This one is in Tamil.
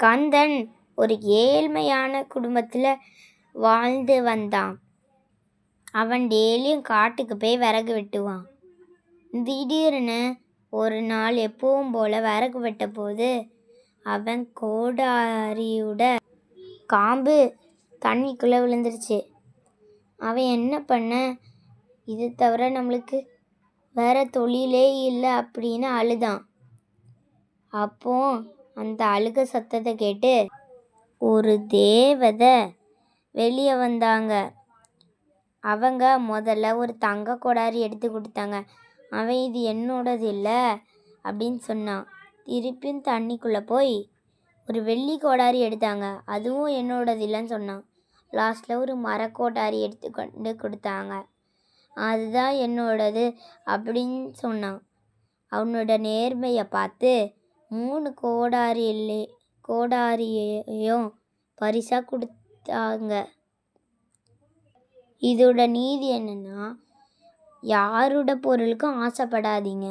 கந்தன் ஒரு ஏழ்மையான குடும்பத்தில் வாழ்ந்து வந்தான். அவன் டெய்லியும் காட்டுக்கு போய் விறகு வெட்டுவான். திடீர்னு ஒரு நாள் எப்பவும் போல் விறகு வெட்ட போது அவன் கோடாரியோட காம்பு தண்ணிக்குள்ளே விழுந்துருச்சு. அவன் என்ன பண்ண, இது தவிர நம்மளுக்கு வேற தொழிலே இல்லை அப்படின்னு அழுதான். அப்போ அந்த அழுக சத்தத்தை கேட்டு ஒரு தேவதை வெளியே வந்தாங்க. அவங்க முதல்ல ஒரு தங்க கோடாரி எடுத்து கொடுத்தாங்க. அவன் இது என்னோடது இல்லை அப்படின்னு சொன்னான். திருப்பியும் தண்ணிக்குள்ளே போய் ஒரு வெள்ளி கோடாரி எடுத்தாங்க. அதுவும் என்னோடது இல்லைன்னு சொன்னான். லாஸ்ட்டில் ஒரு மரக்கோடாரி எடுத்து கொண்டு கொடுத்தாங்க. அதுதான் என்னோடது அப்படின்னு சொன்னான். அவனோட நேர்மையை பார்த்து 3 கோடாரியையும் பரிசாக கொடுத்தாங்க. இதோட நீதி என்னன்னா, யாரோட பொருளுக்கும் ஆசைப்படாதீங்க.